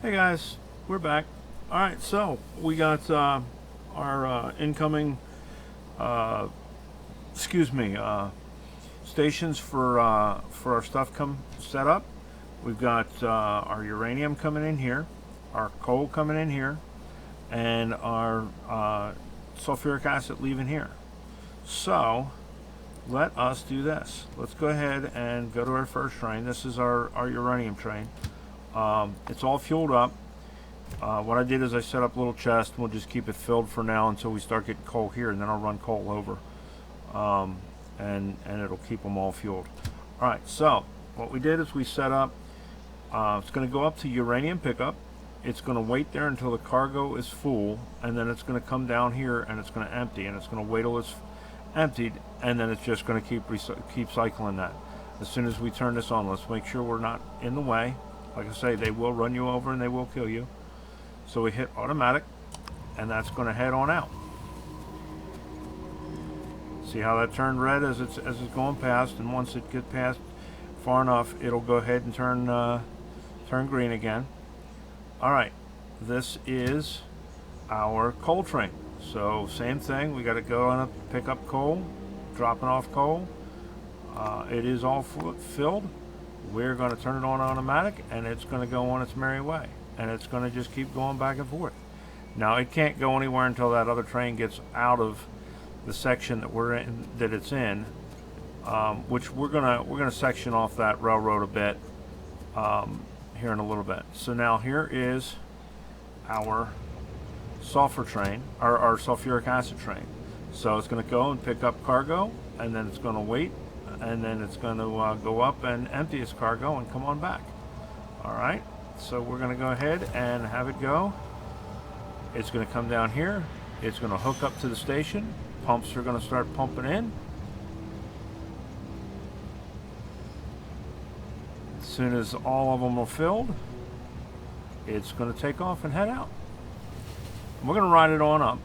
Hey guys, we're back. All right, so we got our incoming, uh, stations for our stuff come set up. We've got our uranium coming in here, our coal coming in here, and our sulfuric acid leaving here. So let us do this. Let's go ahead and go to our first train. This is our uranium train. It's all fueled up. What I did is I set up a little chest. We'll just keep it filled for now until we start getting coal here, and then I'll run coal over, and it'll keep them all fueled. All right. So what we did is we set up. It's going to go up to uranium pickup. It's going to wait there until the cargo is full, and then it's going to come down here and it's going to empty, and it's going to wait till it's emptied, and then it's just going to keep cycling that. As soon as we turn this on, let's make sure we're not in the way. Like I say, they will run you over and they will kill you. So we hit automatic, and that's going to head on out. See how that turned red as it's going past, and once it gets past far enough, it'll go ahead and turn green again. All right, this is our coal train. So same thing, we got to go on up, pick up coal, dropping off coal. It is all filled. We're going to turn it on automatic, and it's going to go on its merry way, and it's going to just keep going back and forth. Now it can't go anywhere until that other train gets out of the section that it's in, which we're gonna section off that railroad a bit here in a little bit. So now here is our sulfur train, our sulfuric acid train. So it's going to go and pick up cargo, and then it's going to wait, and then it's going to go up and empty its cargo and come on back. All right, so we're going to go ahead and have it go. It's going to come down here. It's going to hook up to the station. Pumps are going to start pumping in. As soon as all of them are filled, it's going to take off and head out. And we're going to ride it on up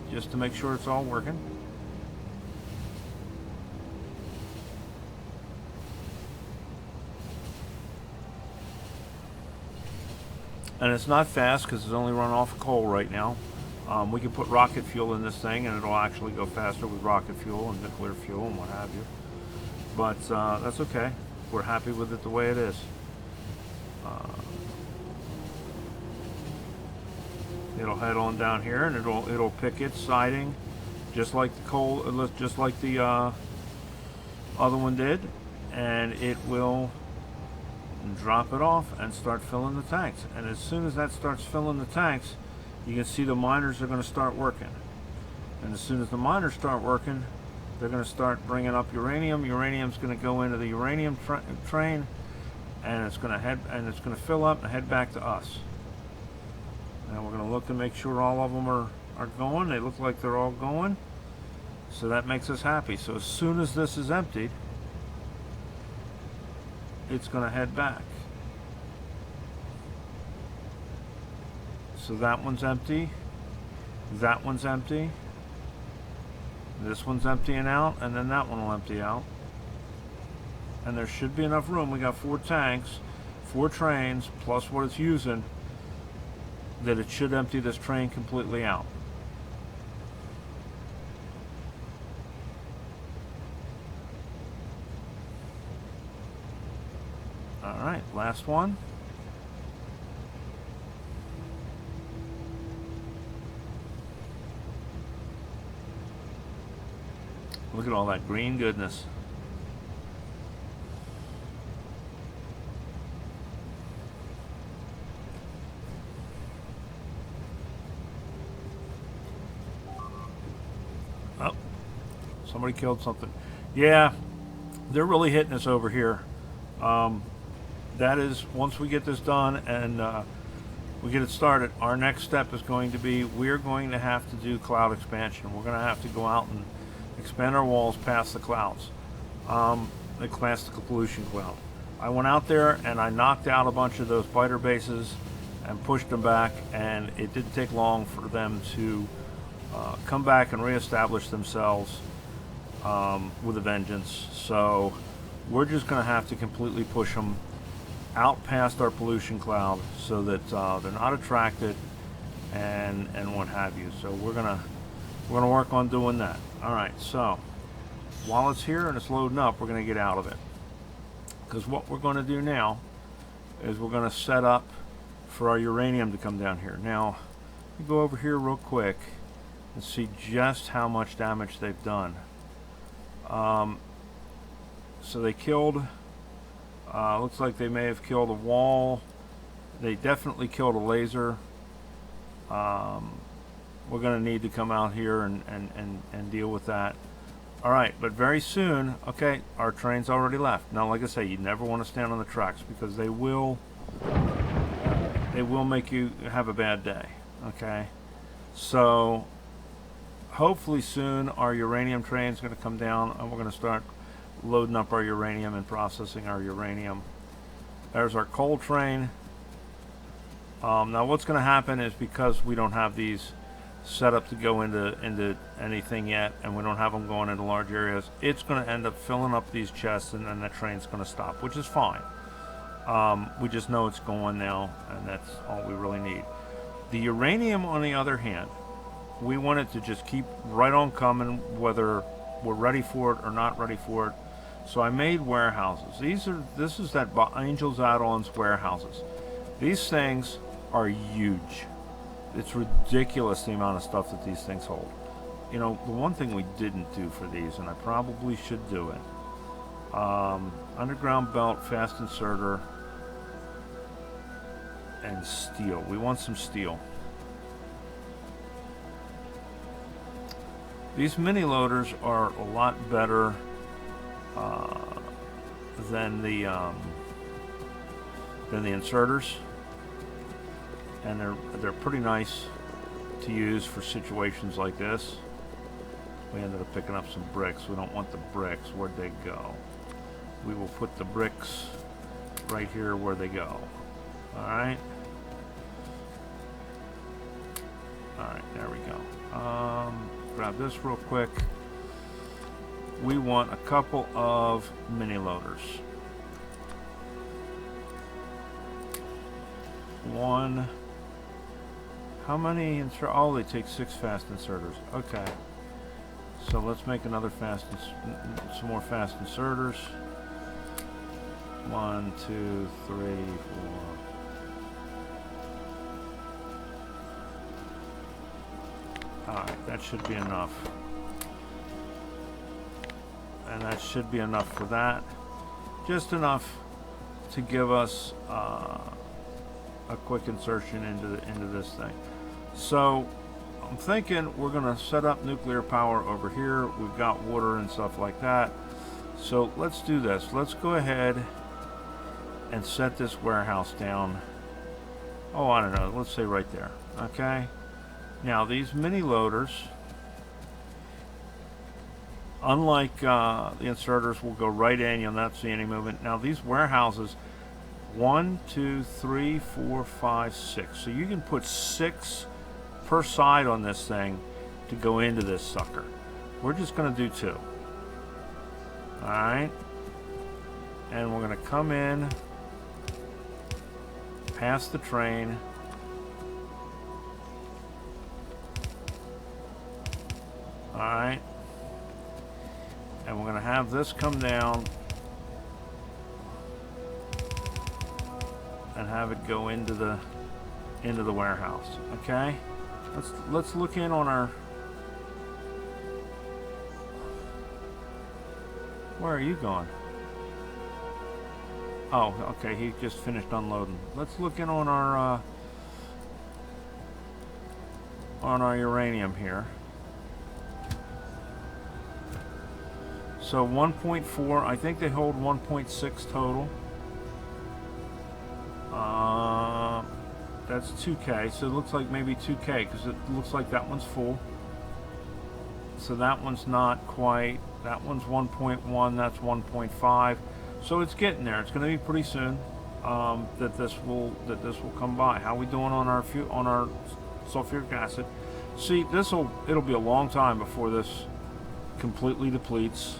just to make sure it's all working. And it's not fast because it's only running off of coal right now. We can put rocket fuel in this thing, and it'll actually go faster with rocket fuel and nuclear fuel and what have you. But that's okay. We're happy with it the way it is. It'll head on down here, and it'll pick its siding, just like the coal, just like the other one did, and it will drop it off and start filling the tanks. And as soon as that starts filling the tanks, you can see the miners are going to start working. And as soon as the miners start working, they're going to start bringing up uranium. Uranium's going to go into the uranium train, and it's going to fill up and head back to us. Now we're going to look to make sure all of them are going. They look like they're all going, so that makes us happy. So as soon as this is emptied, it's going to head back. So that one's empty, that one's empty, this one's emptying out, and then that one will empty out. And there should be enough room. We got 4 tanks, 4 trains, plus what it's using, that it should empty this train completely out. All right, last one. Look at all that green goodness. Oh, somebody killed something. Yeah, they're really hitting us over here. That is, once we get this done and we get it started, our next step is going to be, we're going to have to do cloud expansion. We're going to have to go out and expand our walls past the clouds, past the pollution cloud. I went out there and I knocked out a bunch of those biter bases and pushed them back, and it didn't take long for them to come back and reestablish themselves with a vengeance. So we're just going to have to completely push them out past our pollution cloud so that they're not attracted and what have you. So we're gonna work on doing that. All right, so while it's here and it's loading up, we're gonna get out of it, because what we're going to do now is we're going to set up for our uranium to come down here. Now, let me go over here real quick and see just how much damage they've done. So they killed, looks like they may have killed a wall. They definitely killed a laser. We're going to need to come out here and deal with that. All right, but very soon, okay, our train's already left. Now, like I say, you never want to stand on the tracks, because they will make you have a bad day, okay? So hopefully soon our uranium train's going to come down, and we're going to start loading up our uranium and processing our uranium. There's our coal train. Now what's going to happen is, because we don't have these set up to go into anything yet, and we don't have them going into large areas, it's going to end up filling up these chests, and then the train's going to stop, which is fine. We just know it's going now, and that's all we really need. The uranium, on the other hand, we want it to just keep right on coming, whether we're ready for it or not ready for it. So I made warehouses. This is that Angels Add-ons warehouses. These things are huge. It's ridiculous the amount of stuff that these things hold. You know, the one thing we didn't do for these, and I probably should do it, underground belt, fast inserter, and steel. We want some steel. These mini loaders are a lot better than the inserters, and they're pretty nice to use for situations like this. We ended up picking up some bricks. We don't want the bricks. Where'd they go? We will put the bricks right here where they go. Alright. Alright, there we go. Grab this real quick. We want a couple of mini loaders. One. How many oh, they take 6 fast inserters. Okay. So let's make another some more fast inserters. 1, 2, 3, 4. Alright, that should be enough. And that should be enough for that. Just enough to give us a quick insertion into this thing. So I'm thinking we're going to set up nuclear power over here. We've got water and stuff like that. So let's do this. Let's go ahead and set this warehouse down. Oh, I don't know. Let's say right there. Okay. Now these mini loaders, unlike the inserters, will go right in. You'll not see any movement. Now these warehouses, 1, 2, 3, 4, 5, 6. So you can put 6 per side on this thing to go into this sucker. We're just going to do 2. Alright. And we're going to come in past the train. Alright. And we're going to have this come down and have it go into the warehouse. Okay? Let's look in on our... Where are you going? Oh, okay, he just finished unloading. Let's look in on our uranium here. So 1.4, I think they hold 1.6 total. That's 2K, so it looks like maybe 2K, because it looks like that one's full. So that one's not quite. That one's 1.1, that's 1.5. So it's getting there. It's going to be pretty soon that this will come by. How we doing on our sulfuric acid? See, it'll be a long time before this completely depletes.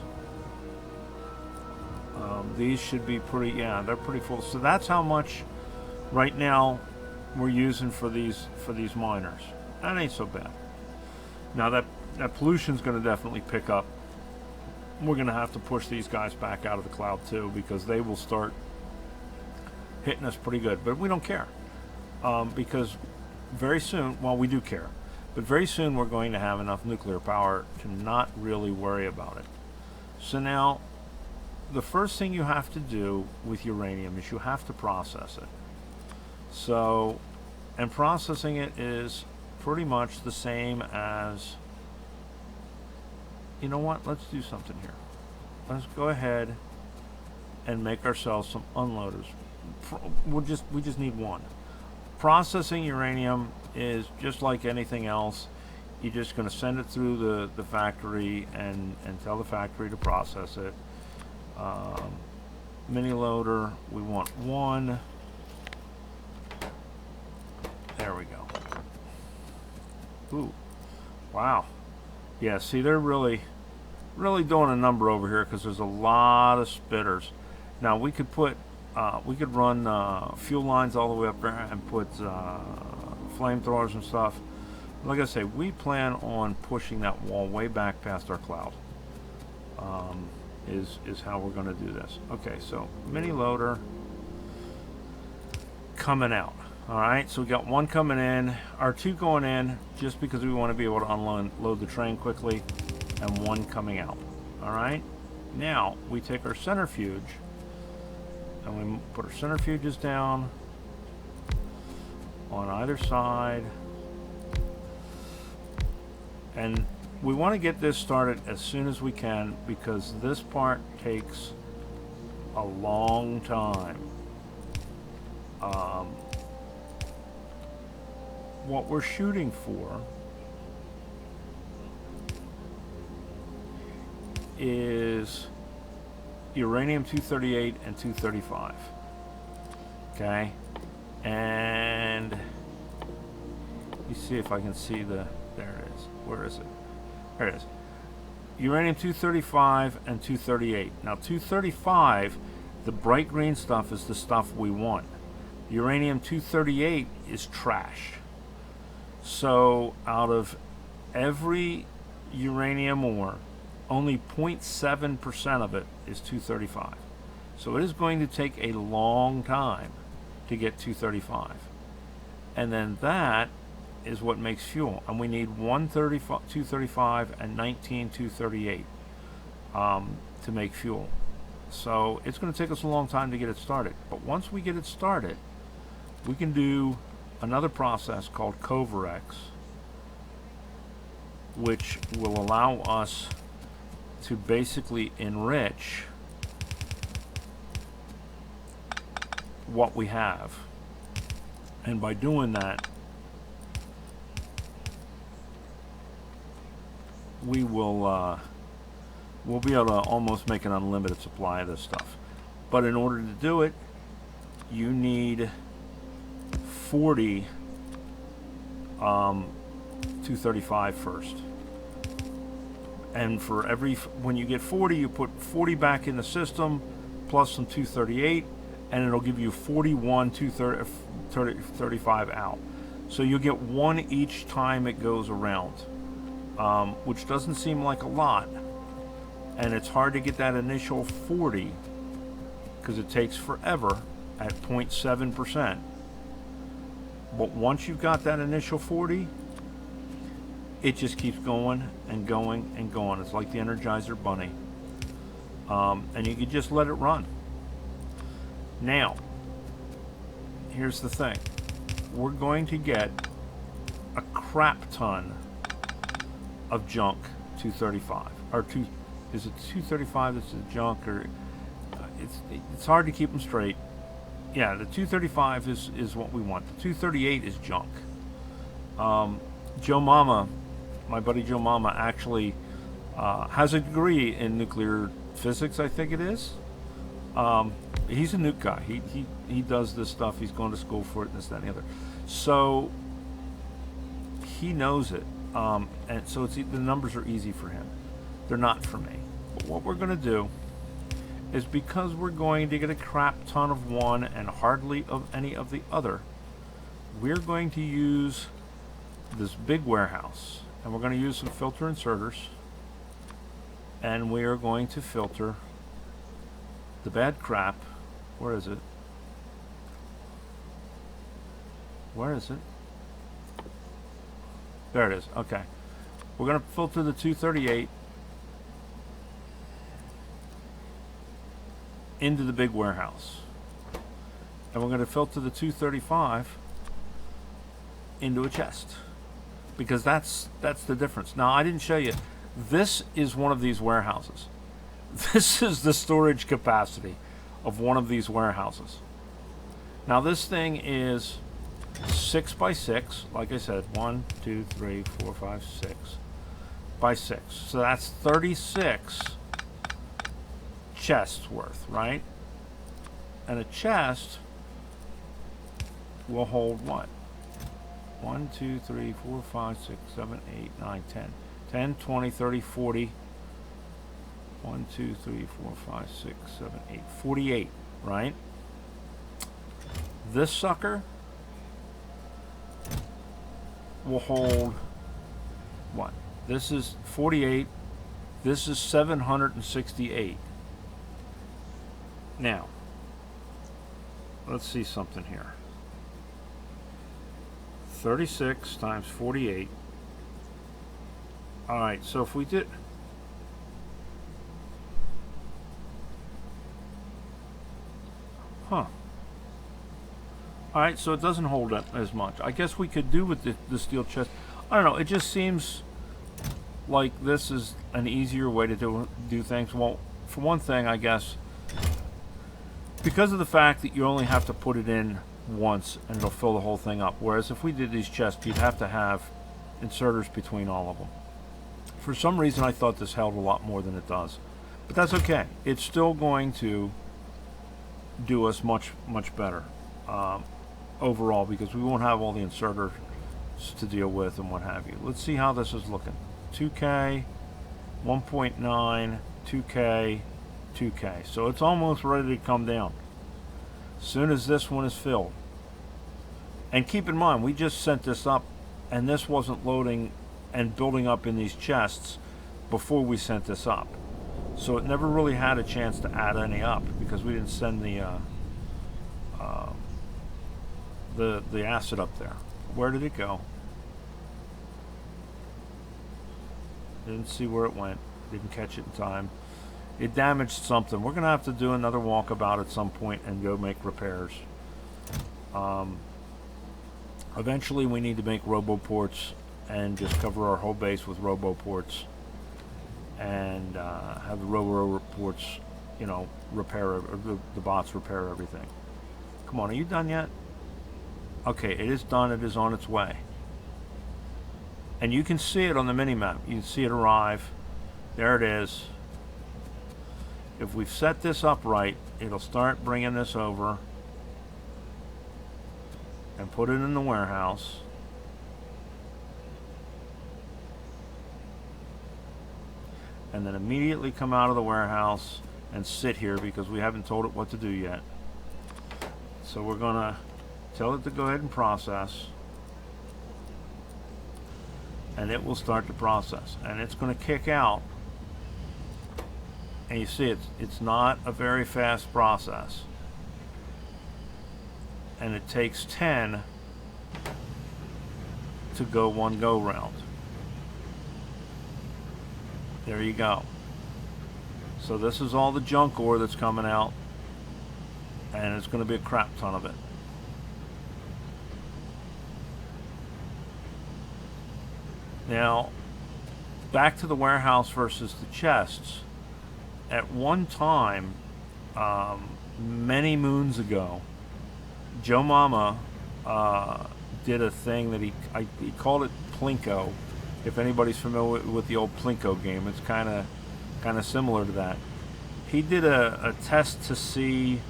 These should be pretty, yeah, they're pretty full. So that's how much right now we're using for these miners. That ain't so bad. Now that pollution's going to definitely pick up. We're going to have to push these guys back out of the cloud too, because they will start hitting us pretty good. But we don't care, because very soon, well, we do care, but very soon we're going to have enough nuclear power to not really worry about it. So now, the first thing you have to do with uranium is you have to process it. So, and processing it is pretty much the same as, you know what, let's do something here. Let's go ahead and make ourselves some unloaders. We just need one. Processing uranium is just like anything else. You're just going to send it through the factory and tell the factory to process it. Mini loader, we want one. There we go. Ooh, wow. Yeah, see, they're really doing a number over here because there's a lot of spitters. Now we could put, we could run fuel lines all the way up there and put flamethrowers and stuff. Like I say, we plan on pushing that wall way back past our cloud. Is how we're going to do this. Okay, so mini loader coming out. All right, so we got one coming in, our two going in, just because we want to be able to unload the train quickly, and one coming out. All right, now we take our centrifuge and we put our centrifuges down on either side, and we want to get this started as soon as we can, because this part takes a long time. What we're shooting for is uranium-238 and 235. Okay, and let me see if I can see the, there it is. Where is it? There it is. Uranium-235 and 238. Now 235, the bright green stuff, is the stuff we want. Uranium-238 is trash. So out of every uranium ore, only 0.7% of it is 235. So it is going to take a long time to get 235. And then that is what makes fuel. And we need 235 and 238 to make fuel. So it's going to take us a long time to get it started. But once we get it started, we can do another process called Covarex, which will allow us to basically enrich what we have. And by doing that, we will we'll be able to almost make an unlimited supply of this stuff. But in order to do it, you need 40 235 first. And for every, when you get 40, you put 40 back in the system plus some 238, and it'll give you 41 235 out. So you get one each time it goes around, which doesn't seem like a lot. And it's hard to get that initial 40 because it takes forever at 0.7%. But once you've got that initial 40, it just keeps going and going and going. It's like the Energizer Bunny. And you can just let it run. Now, here's the thing. We're going to get a crap ton of junk 235. Or is it 235 that's the junk? Or it's hard to keep them straight. Yeah, the 235 is what we want. The 238 is junk. Joe Mama, my buddy Joe Mama, actually has a degree in nuclear physics, I think it is. He's a nuke guy. He does this stuff. He's going to school for it and this, that, and the other. So he knows it. And so the numbers are easy for him. They're not for me. But what we're going to do is because we're going to get a crap ton of one and hardly of any of the other. We're going to use this big warehouse, and we're going to use some filter inserters, and we are going to filter the bad crap. Where is it? Where is it? There it is. Okay. We're going to filter the 238 into the big warehouse. And we're going to filter the 235 into a chest. Because that's the difference. Now, I didn't show you. This is one of these warehouses. This is the storage capacity of one of these warehouses. Now, this thing is 6 by 6, like I said, 1, 2, 3, 4, 5, 6 by 6. So that's 36 chests worth, right? And a chest will hold what? 1, 2, 3, 4, 5, 6, 7, 8, 9, 10. 10, 20, 30, 40. 1, 2, 3, 4, 5, 6, 7, 8. 48, right? This sucker will hold what? This is 48. This is 768. Now, let's see something here. 36 times 48. All right, so if we did... Huh. Alright, so it doesn't hold up as much. I guess we could do with the steel chest. I don't know, it just seems like this is an easier way to do things. Well, for one thing, I guess, because of the fact that you only have to put it in once and it'll fill the whole thing up. Whereas if we did these chests, you'd have to have inserters between all of them. For some reason, I thought this held a lot more than it does. But that's okay. It's still going to do us much better overall, because we won't have all the inserters to deal with and what have you. Let's see how this is looking. 2K, 1.9, 2K, 2K. So it's almost ready to come down as soon as this one is filled. And keep in mind, we just sent this up and this wasn't loading and building up in these chests before we sent this up. So it never really had a chance to add any up because we didn't send the acid up there. Where did it go? Didn't see where it went. Didn't catch it in time. It damaged something. We're gonna have to do another walkabout at some point and go make repairs. Eventually we need to make roboports and just cover our whole base with roboports and have the roboports, you know, repair, or the bots repair everything. Come on, are you done yet? Okay, it is done. It is on its way. And you can see it on the mini-map. You can see it arrive. There it is. If we've set this up right, it'll start bringing this over and put it in the warehouse. And then immediately come out of the warehouse and sit here because we haven't told it what to do yet. So we're gonna tell it to go ahead and process, and it will start to process, and it's going to kick out. And you see it's not a very fast process, and it takes 10 to go one go round. There you go. So this is all the junk ore that's coming out, and it's going to be a crap ton of it. Now, back to the warehouse versus the chests. At one time, many moons ago, Joe Mama did a thing that he called it Plinko. If anybody's familiar with the old Plinko game, it's kind of similar to that. He did a test to see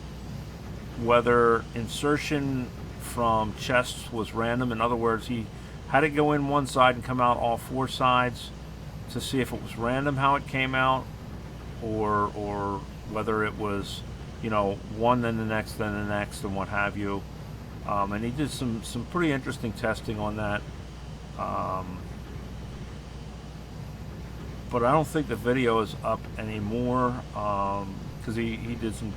whether insertion from chests was random. In other words, he had it go in one side and come out all four sides to see if it was random how it came out, or whether it was, you know, one then the next, and what have you. And he did some pretty interesting testing on that. But I don't think the video is up anymore, because he did some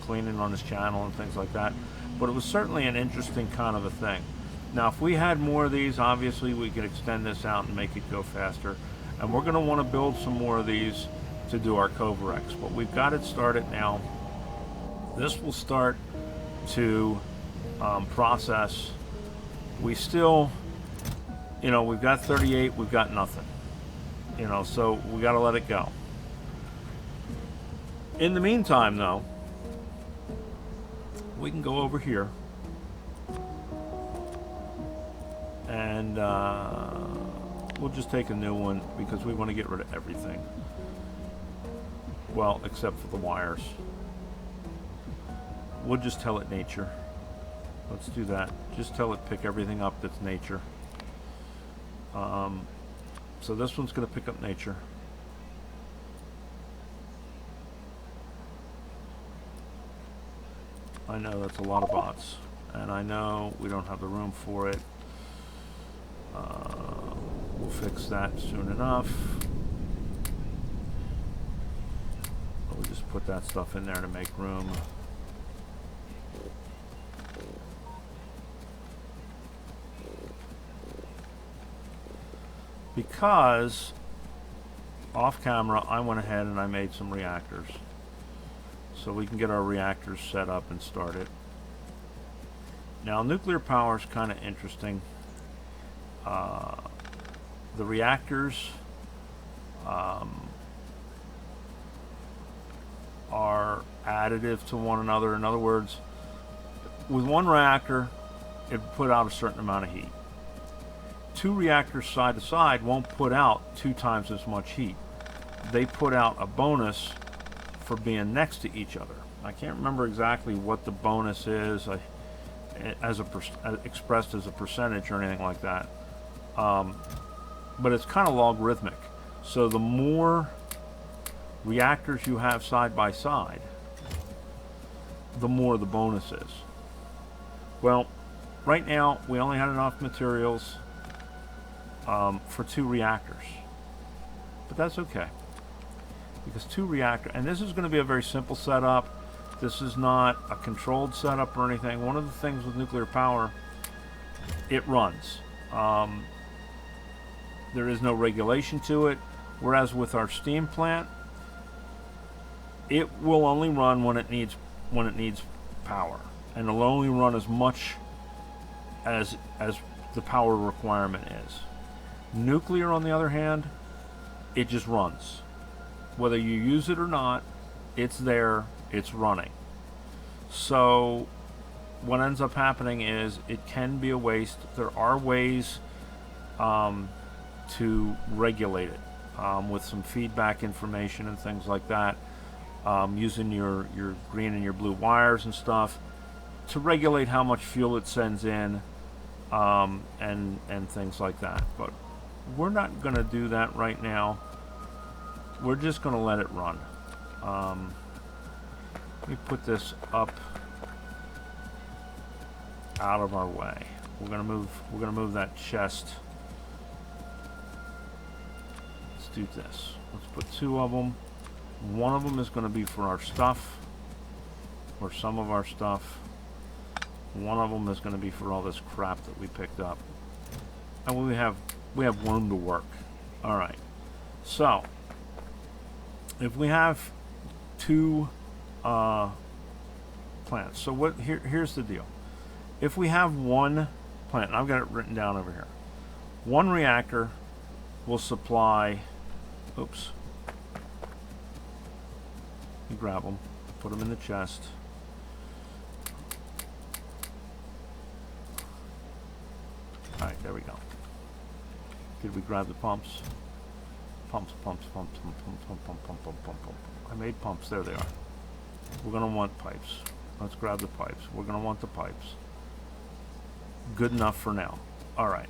cleaning on his channel and things like that. But it was certainly an interesting kind of a thing. Now, if we had more of these, obviously we could extend this out and make it go faster. And we're going to want to build some more of these to do our Covarex. But we've got it started now. This will start to process. We still, you know, we've got 38, we've got nothing. You know, so we got to let it go. In the meantime, though, we can go over here and we'll just take a new one because we want to get rid of everything. Well, except for the wires. We'll just tell it nature. Let's do that. Just tell it pick everything up that's nature. So this one's going to pick up nature. I know that's a lot of bots, and I know we don't have the room for it. We'll fix that soon enough. We'll just put that stuff in there to make room. Because off camera I went ahead and I made some reactors, so we can get our reactors set up and started. Now, nuclear power is kind of interesting. The reactors are additive to one another. In other words, with one reactor it put out a certain amount of heat. Two reactors side to side won't put out 2 times as much heat. They put out a bonus for being next to each other. I can't remember exactly what the bonus is, expressed as a percentage or anything like that. But it's kind of logarithmic. So the more reactors you have side by side, the more the bonus is. Well, right now we only had enough materials for 2 reactors, but that's okay, because 2 reactors, and this is going to be a very simple setup. This is not a controlled setup or anything. One of the things with nuclear power, it runs. There is no regulation to it, whereas with our steam plant, it will only run when it needs power, and it'll only run as much as the power requirement is. Nuclear, on the other hand, it just runs. Whether you use it or not, it's there, it's running. So what ends up happening is it can be a waste. There are ways to regulate it with some feedback information and things like that, using your green and your blue wires and stuff to regulate how much fuel it sends in, and things like that. But we're not going to do that right now. We're just going to let it run. Let me put this up out of our way. We're going to move that chest. Let's do this. Let's put 2 of them. One of them is going to be for our stuff, or some of our stuff. One of them is going to be for all this crap that we picked up. And we have room to work. All right. So if we have 2 plants, so what? Here's the deal. If we have 1 plant, and I've got it written down over here, 1 reactor will supply. Oops. You grab them, put them in the chest. All right, there we go. Did we grab the pumps? Pumps. I made pumps. There they are. We're going to want pipes. Let's grab the pipes. We're going to want the pipes. Good enough for now. All right.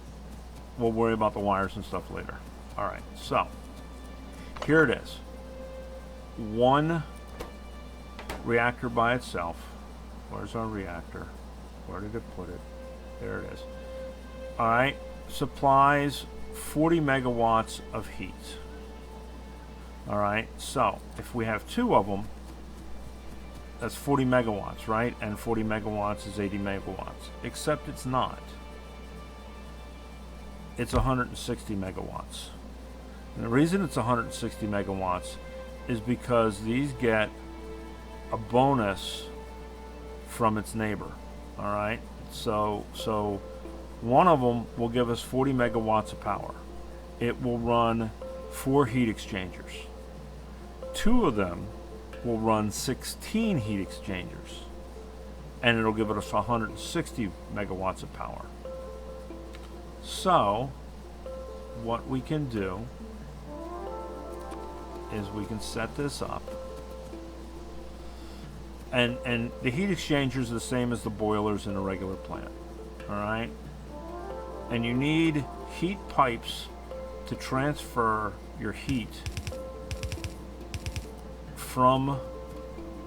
We'll worry about the wires and stuff later. All right. So here it is. 1 reactor by itself. Where's our reactor? Where did it put it? There it is. Alright, supplies 40 megawatts of heat. Alright, so if we have two of them, that's 40 megawatts, right? And 40 megawatts is 80 megawatts. Except it's not. It's 160 megawatts. And the reason it's 160 megawatts is because these get a bonus from its neighbor. Alright, so one of them will give us 40 megawatts of power. It will run 4 heat exchangers. Two of them will run 16 heat exchangers, and it'll give us 160 megawatts of power. So what we can do is we can set this up, and the heat exchangers are the same as the boilers in a regular plant. Alright, and you need heat pipes to transfer your heat from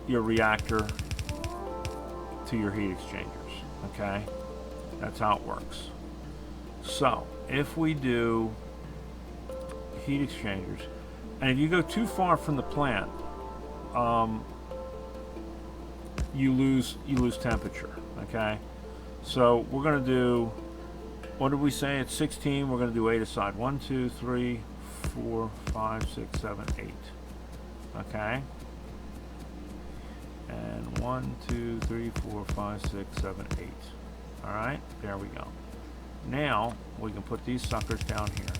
your reactor to your heat exchangers. Okay, that's how it works. So if we do heat exchangers, and if you go too far from the plant, you lose temperature. Okay, so we're going to do, what did we say? It's 16. We're going to do 8 aside. 1, 2, 3, 4, 5, 6, 7, 8. Okay. And 1, 2, 3, 4, 5, 6, 7, 8. Alright, there we go. Now we can put these suckers down here.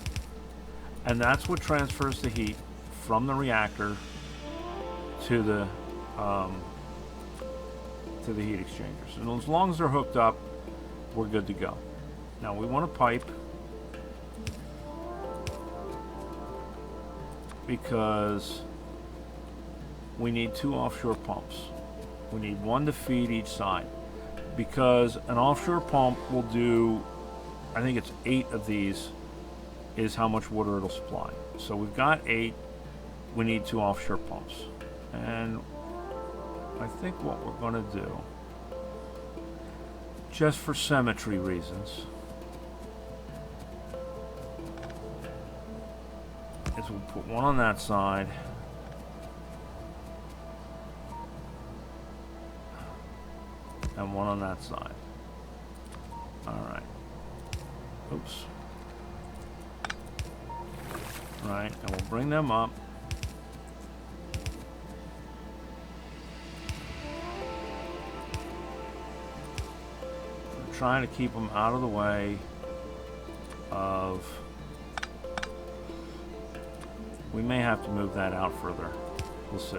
And that's what transfers the heat from the reactor to the heat exchangers. And as long as they're hooked up, we're good to go. Now we want a pipe, because we need 2 offshore pumps. We need 1 to feed each side, because an offshore pump will do, I think it's 8 of these is how much water it'll supply. So we've got 8. We need 2 offshore pumps. And I think what we're going to do, just for symmetry reasons, is we'll put 1 on that side, and 1 on that side. Alright. Oops. Right, and we'll bring them up. We're trying to keep them out of the way of... We may have to move that out further. We'll see.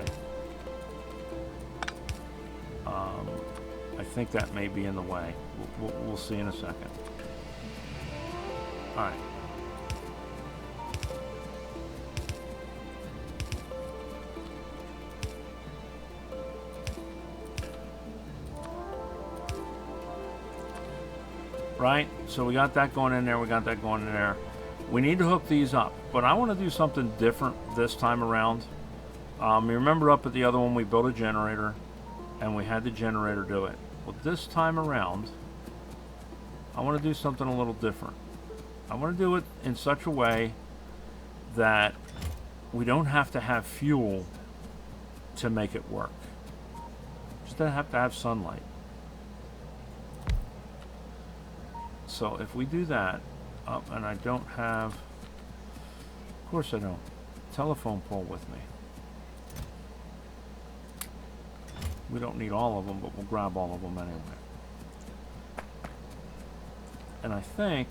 I think that may be in the way. We'll see in a second. Alright. Right? So we got that going in there, we got that going in there. We need to hook these up, but I want to do something different this time around. You remember up at the other one we built a generator, and we had the generator do it. Well, this time around, I want to do something a little different. I want to do it in such a way that we don't have to have fuel to make it work. Just have to have sunlight. So if we do that, and I don't have, of course I don't, telephone pole with me. We don't need all of them, but we'll grab all of them anyway. And I think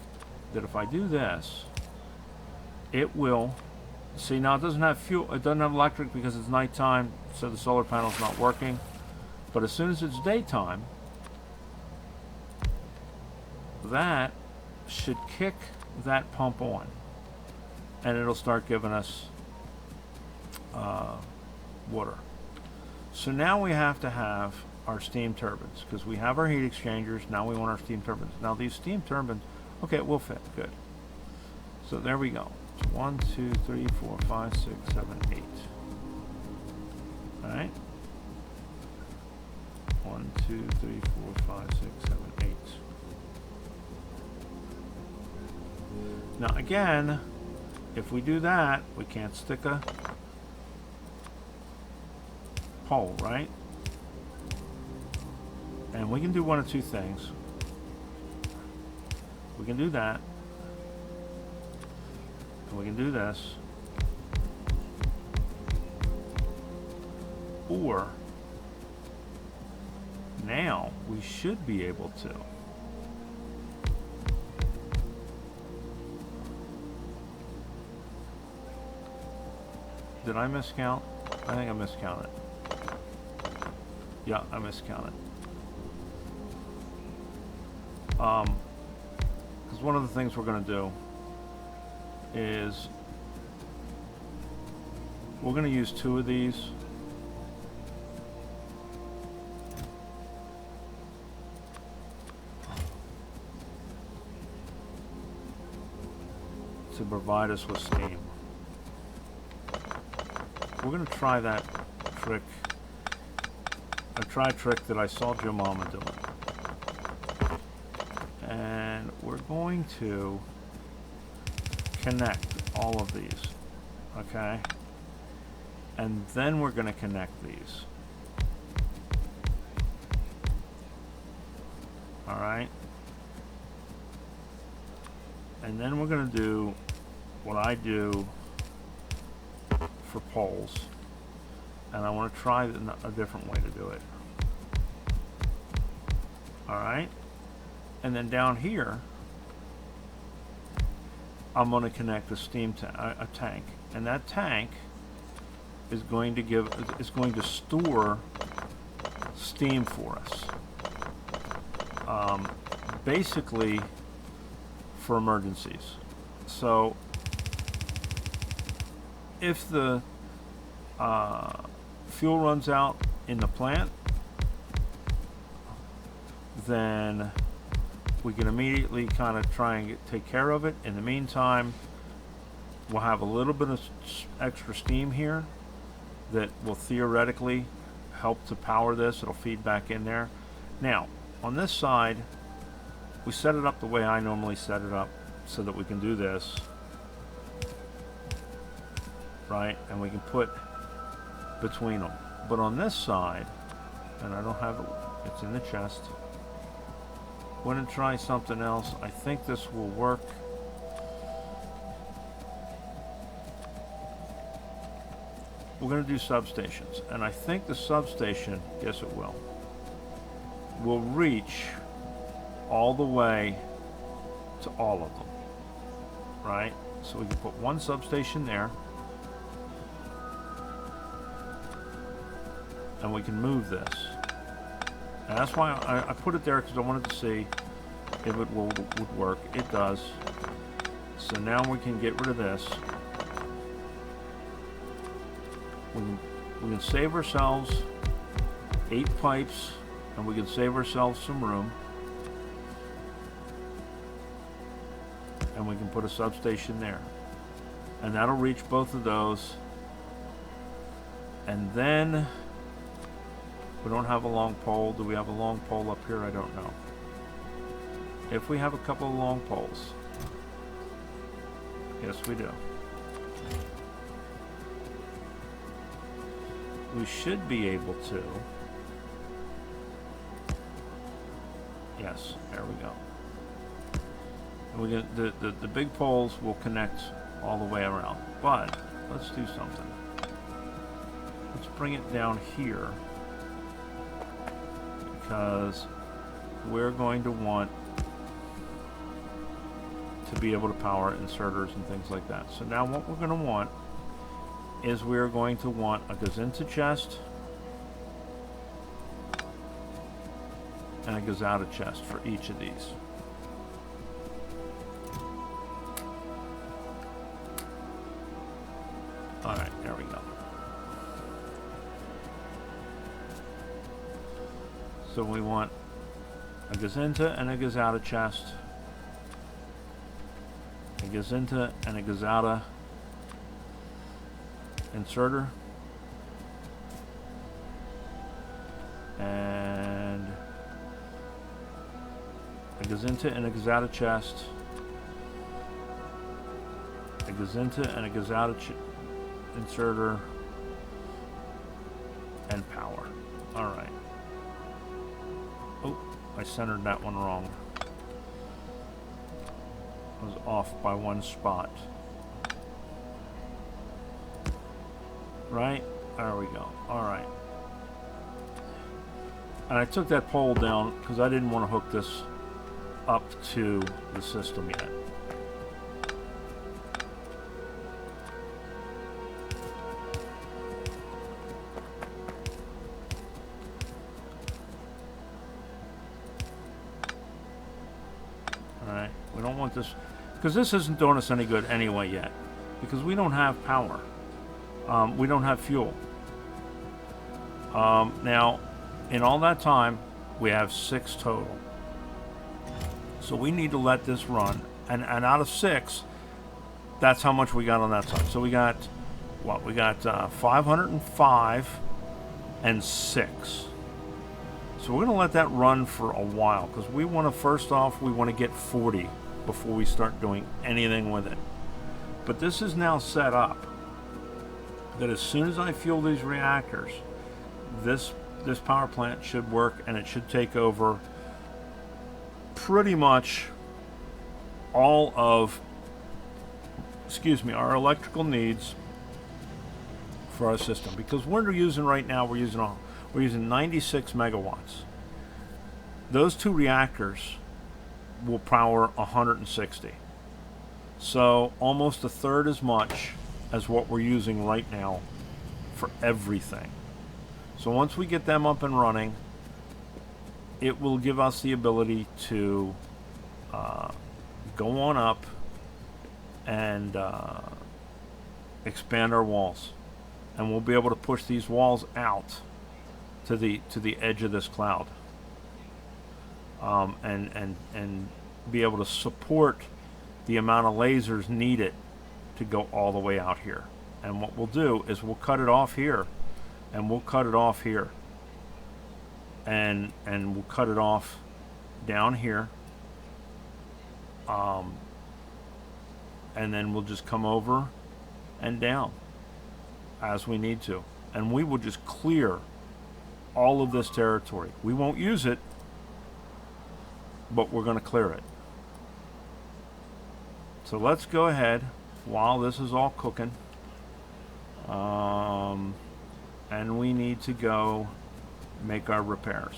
that if I do this, it will, see, now it doesn't have fuel, it doesn't have electric because it's nighttime, so the solar panel's not working. But as soon as it's daytime, that should kick that pump on, and it'll start giving us water. So now we have to have our steam turbines, because we have our heat exchangers. Now we want our steam turbines. Now these steam turbines, okay, it will fit, good. So there we go. 1, 2, 3, 4, 5, 6, 7, 8. All right. 1, 2, 3, 4, 5, 6, 7, 8. Now again, if we do that, we can't stick a pole, right? And we can do one of two things. We can do that, and we can do this, or now we should be able to did I miscount? I think I miscounted. Yeah, I miscounted. Because one of the things we're going to do is we're going to use 2 of these. To provide us with steam. We're going to try that trick, a trick that I saw Joe Mama doing. And we're going to connect all of these, okay? And then we're going to connect these. All right? And then we're going to do what I do for poles. And I want to try a different way to do it. All right? And then down here, I'm going to connect a steam a tank. And that tank is going to store steam for us. Basically, for emergencies. So if the fuel runs out in the plant, then we can immediately kind of try and take care of it. In the meantime, we'll have a little bit of extra steam here that will theoretically help to power this. It'll feed back in there. Now, on this side, we set it up the way I normally set it up so that we can do this, right? And we can put between them. But on this side, and I don't have it, it's in the chest. I'm going to try something else. I think this will work. We're going to do substations, and I think the substation, yes it will reach all the way to all of them, right? So we can put one substation there, and we can move this. And that's why I put it there, because I wanted to see if it would work. It does. So now we can get rid of this. We can save ourselves 8 pipes, and we can save ourselves some room. And we can put a substation there. And that'll reach both of those. And then we don't have a long pole. Do we have a long pole up here? I don't know. If we have a couple of long poles. Yes, we do. We should be able to. Yes, there we go. And we get the big poles will connect all the way around. But let's do something. Let's bring it down here, because we're going to want to be able to power inserters and things like that. So now what we're going to want is we're going to want a Gazinta chest and a Gazata chest for each of these. Alright, there we go. So we want a Gazinta and a Gazata chest, a Gazinta and a Gazata inserter, and A gazinta and a gazetta chest. A gazinta and a gazetta inserter. And power. Alright. Oh, I centered that one wrong. I was off by one spot. Right? There we go. Alright. And I took that pole down because I didn't want to hook this up to the system yet. Alright, we don't want this, because this isn't doing us any good anyway yet, because we don't have power. We don't have fuel. Now, in all that time, we have 6 total. So we need to let this run. And out of 6, that's how much we got on that side. So we got, what? We got 505 and 6. So we're going to let that run for a while, because we want to, first off, we want to get 40 before we start doing anything with it. But this is now set up that as soon as I fuel these reactors, this power plant should work, and it should take over pretty much all of, our electrical needs for our system. Because what we're using right now, we're using 96 megawatts. Those 2 reactors will power 160. So almost a third as much as what we're using right now for everything. So once we get them up and running, it will give us the ability to go on up and expand our walls. And we'll be able to push these walls out to the edge of this cloud, and be able to support the amount of lasers needed to go all the way out here. And what we'll do is we'll cut it off here, and we'll cut it off here, and we'll cut it off down here, and then we'll just come over and down as we need to, and we will just clear all of this territory. We won't use it, but we're going to clear it. So let's go ahead while this is all cooking, and we need to go make our repairs.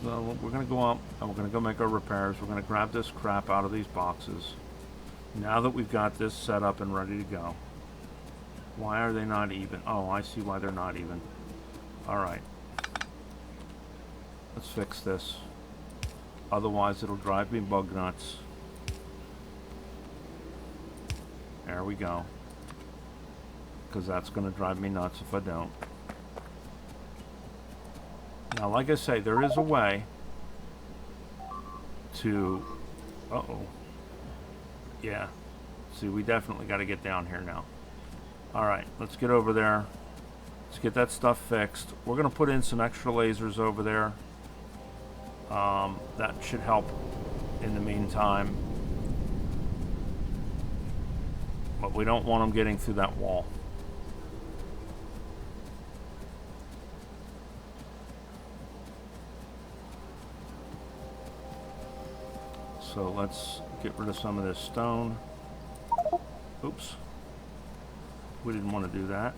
So we're going to go up and we're going to go make our repairs. We're going to grab this crap out of these boxes. Now that we've got this set up and ready to go. Why are they not even? Oh, I see why they're not even. Alright. Let's fix this. Otherwise it'll drive me bug nuts. There we go. Because that's going to drive me nuts if I don't. Now, like I say, there is a way to... Uh-oh. Yeah. See, we definitely got to get down here now. Alright, let's get over there. Let's get that stuff fixed. We're going to put in some extra lasers over there. That should help in the meantime. But we don't want them getting through that wall. So let's get rid of some of this stone. Oops. We didn't want to do that.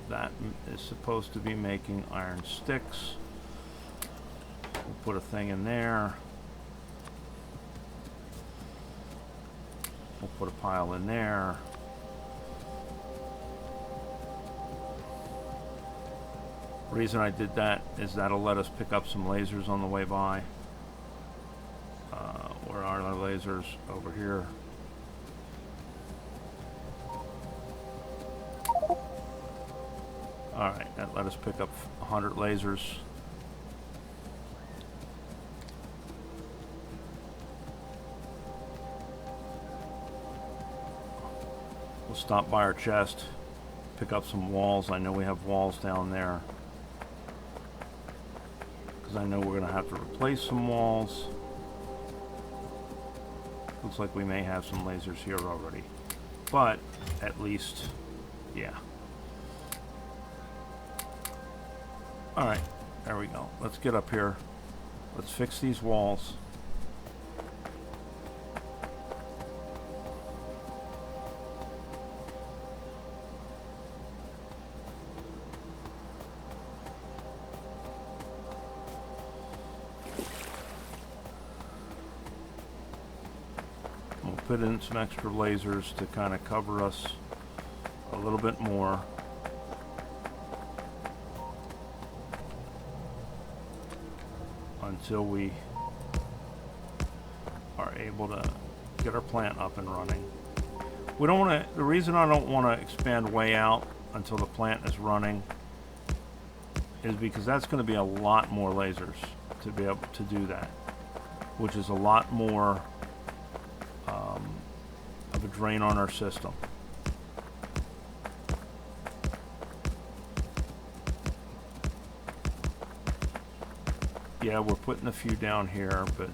That is supposed to be making iron sticks. We'll put a thing in there. We'll put a pile in there. The reason I did that is that'll let us pick up some lasers on the way by. Where are our lasers? Over here. Alright, that let us pick up 100 lasers. We'll stop by our chest, pick up some walls. I know we have walls down there, because I know we're going to have to replace some walls. Looks like we may have some lasers here already, but at least, yeah. Alright, there we go. Let's get up here. Let's fix these walls. We'll put in some extra lasers to kind of cover us a little bit more. Until we are able to get our plant up and running. We don't want to, the reason I don't want to expand way out until the plant is running is because that's going to be a lot more lasers to be able to do that, which is a lot more of a drain on our system. Yeah, we're putting a few down here, but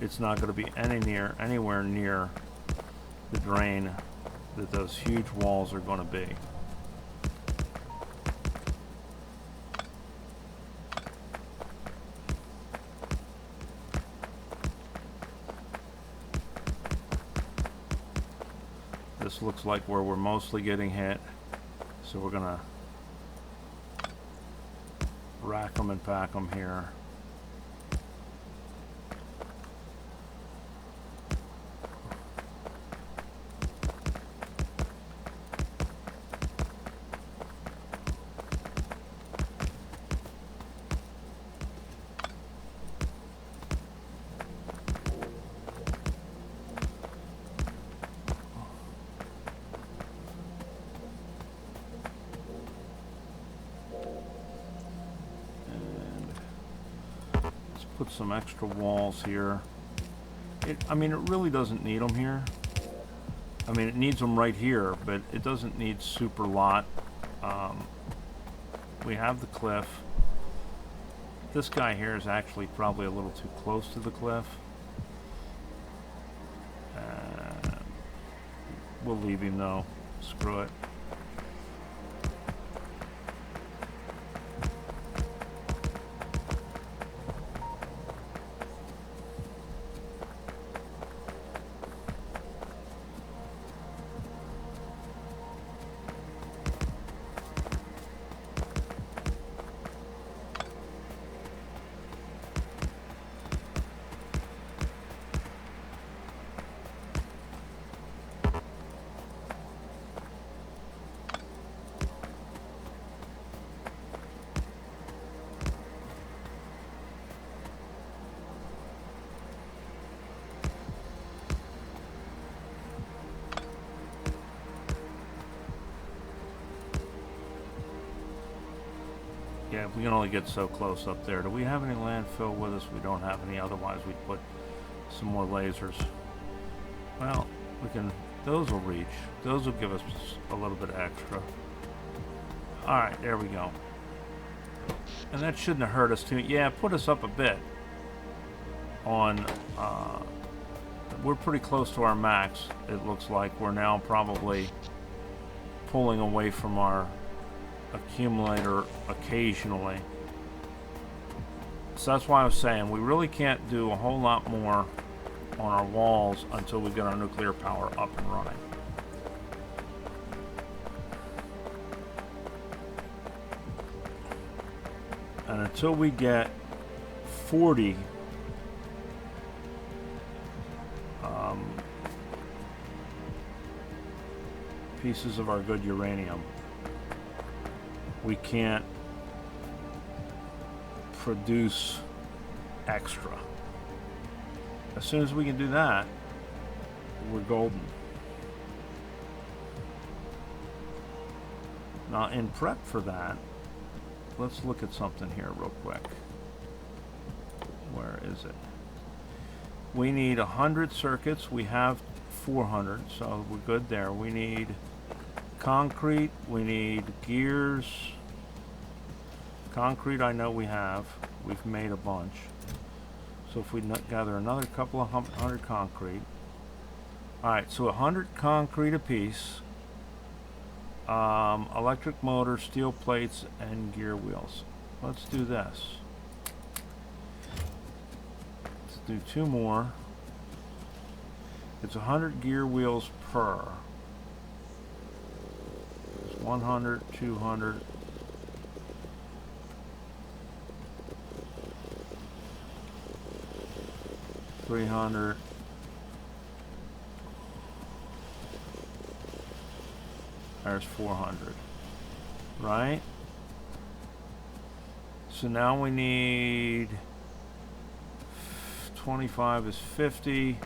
it's not going to be anywhere near the drain that those huge walls are going to be. This looks like where we're mostly getting hit, so we're going to rack them and pack them here. Put some extra walls here. I mean, it really doesn't need them here. I mean, it needs them right here, but it doesn't need super lot. We have the cliff. This guy here is actually probably a little too close to the cliff. We'll leave him though. Screw it. Yeah, we can only get so close up there. Do we have any landfill with us? We don't have any, otherwise we'd put some more lasers. Well, we can, those will reach. Those will give us a little bit extra. Alright, there we go. And that shouldn't have hurt us too. Yeah, put us up a bit on, we're pretty close to our max. It looks like we're now probably pulling away from our accumulator occasionally. So that's why I was saying we really can't do a whole lot more on our walls until we get our nuclear power up and running. And until we get 40 pieces of our good uranium, we can't produce extra. As soon as we can do that, we're golden. Now, in prep for that, let's look at something here real quick. Where is it? We need 100 circuits. We have 400, so we're good there. We need concrete, we need gears. Concrete I know we have. We've made a bunch. So if we gather another couple of hundred concrete. Alright, so 100 concrete apiece. Electric motor, steel plates, and gear wheels. Let's do this. Let's do 2 more. It's 100 gear wheels per. It's 100, 200. 300. There's 400. Right? So now we need 25 is 50.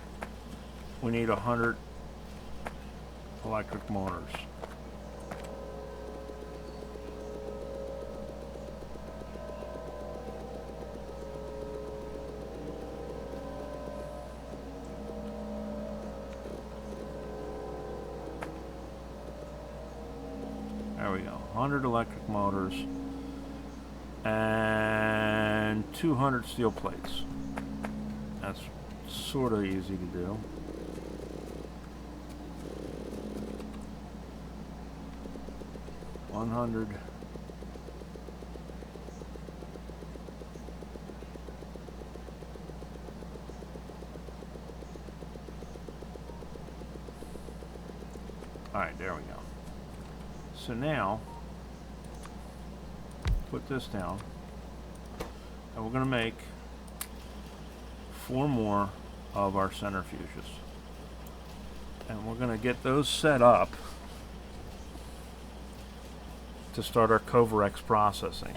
We need 100 electric motors. There we go. 100 electric motors and 200 steel plates. That's sort of easy to do. $100. All right, there we go. So now, put this down, and we're going to make 4 more of our centrifuges. And we're going to get those set up to start our Coverex processing.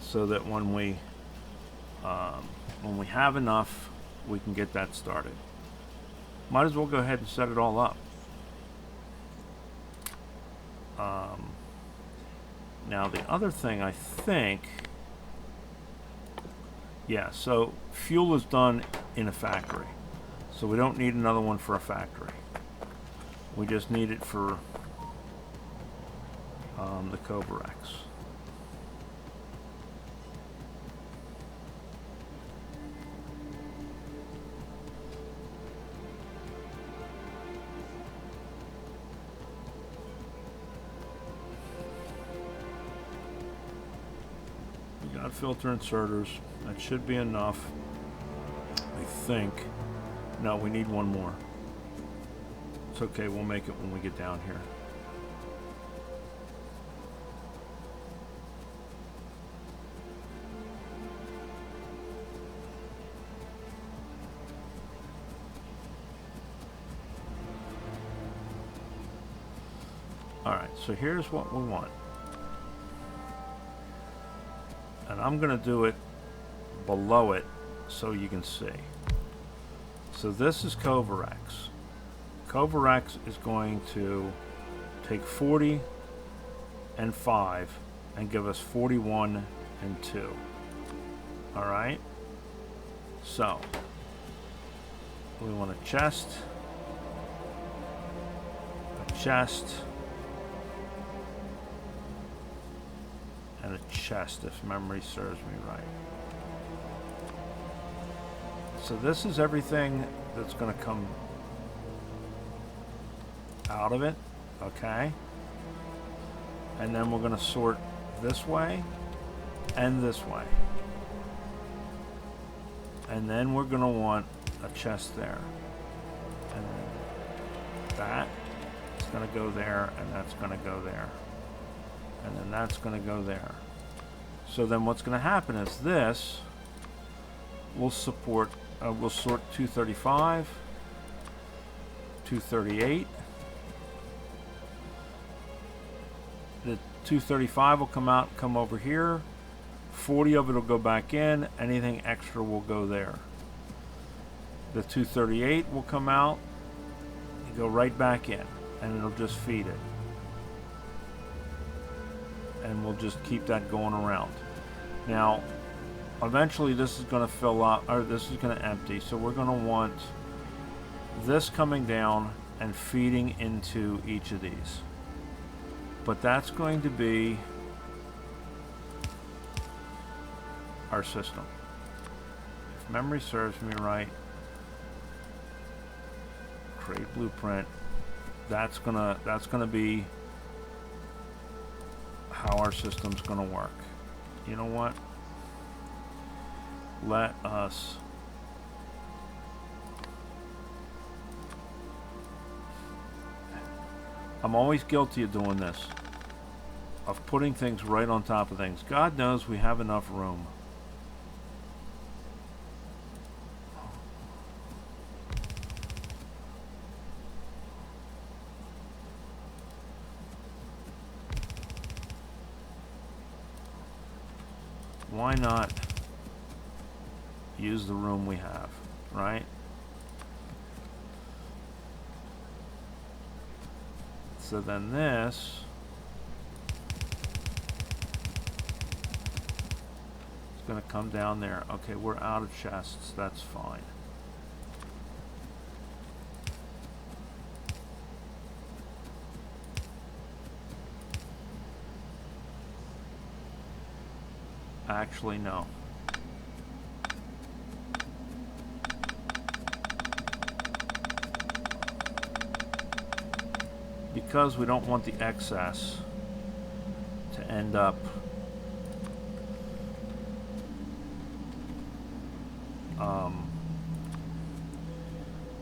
So that when we have enough, we can get that started. Might as well go ahead and set it all up. Now the other thing I think, yeah, so fuel is done in a factory. So we don't need another one for a factory. We just need it for the Coverex. We got filter inserters. That should be enough, I think. No, we need one more. It's okay, we'll make it when we get down here. Alright, so here's what we want. And I'm going to do it below it so you can see. So this is Coverex. Coverex is going to take 40 and 5 and give us 41 and 2. Alright? So, we want a chest, and a chest, if memory serves me right. So this is everything that's going to come out of it, okay? And then we're going to sort this way and this way. And then we're going to want a chest there. And then that is going to go there, and that's going to go there. And then that's going to go there. So then what's going to happen is this will support, we'll sort 235, 238. The 235 will come out, come over here. 40 of it will go back in. Anything extra will go there. The 238 will come out and go right back in, and it'll just feed it. And we'll just keep that going around. Now, eventually this is going to fill up, or this is going to empty, so we're going to want this coming down and feeding into each of these. But that's going to be our system. If memory serves me right, create blueprint. That's gonna be how our system's gonna work. You know what? Let us I'm always guilty of doing this, of putting things right on top of things. God knows we have enough room. Why not use the room we have, right? So then this is going to come down there. Okay, we're out of chests. That's fine. Actually, no. Because we don't want the excess to end up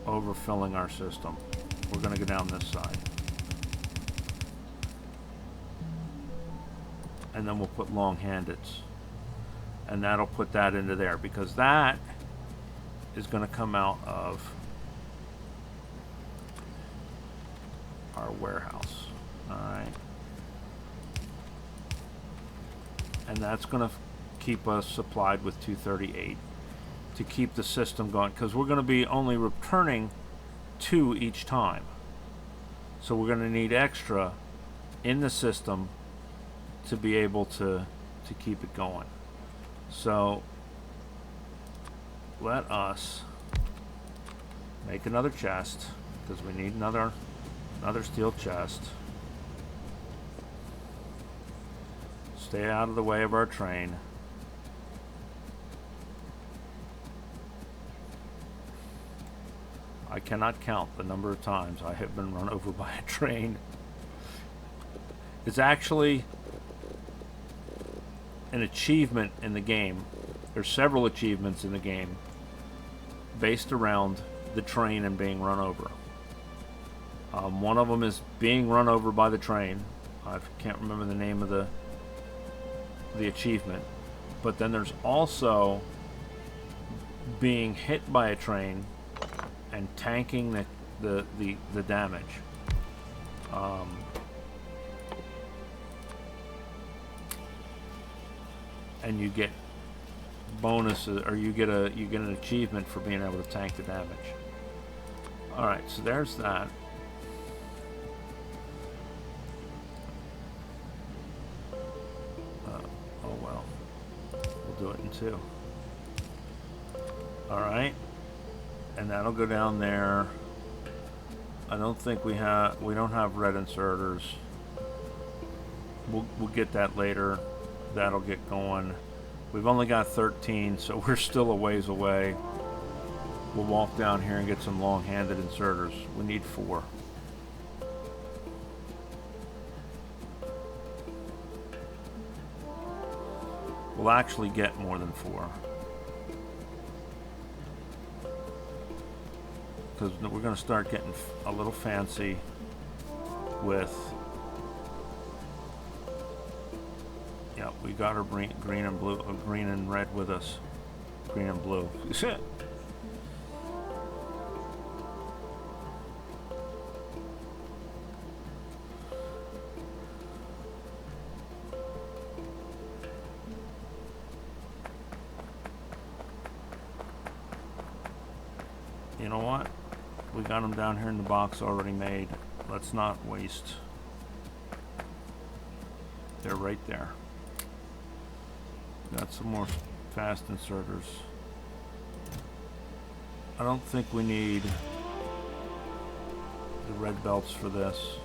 overfilling our system, we're going to go down this side. And then we'll put long-handeds. And that'll put that into there, because that is going to come out of our warehouse. Alright. And that's going to keep us supplied with 238 to keep the system going, because we're going to be only returning 2 each time. So we're going to need extra in the system to be able to keep it going. So let us make another chest, because we need another steel chest. Stay out of the way of our train. I cannot count the number of times I have been run over by a train. It's actually an achievement in the game. There's several achievements in the game based around the train and being run over. One of them is being run over by the train. I can't remember the name of the achievement. But then there's also being hit by a train and tanking the damage. And you get bonuses, or you get an achievement for being able to tank the damage. All right, so there's that. Oh well, we'll do it in 2. All right, and that'll go down there. I don't think we don't have red inserters. We'll get that later. That'll get going. We've only got 13, so we're still a ways away. We'll walk down here and get some long-handed inserters. We need 4. We'll actually get more than 4. Because we're going to start getting a little fancy with... Yeah, we got our green and blue, green and red with us. Green and blue. You know what? We got them down here in the box already made. Let's not waste. They're right there. Got some more fast inserters. I don't think we need the red belts for this.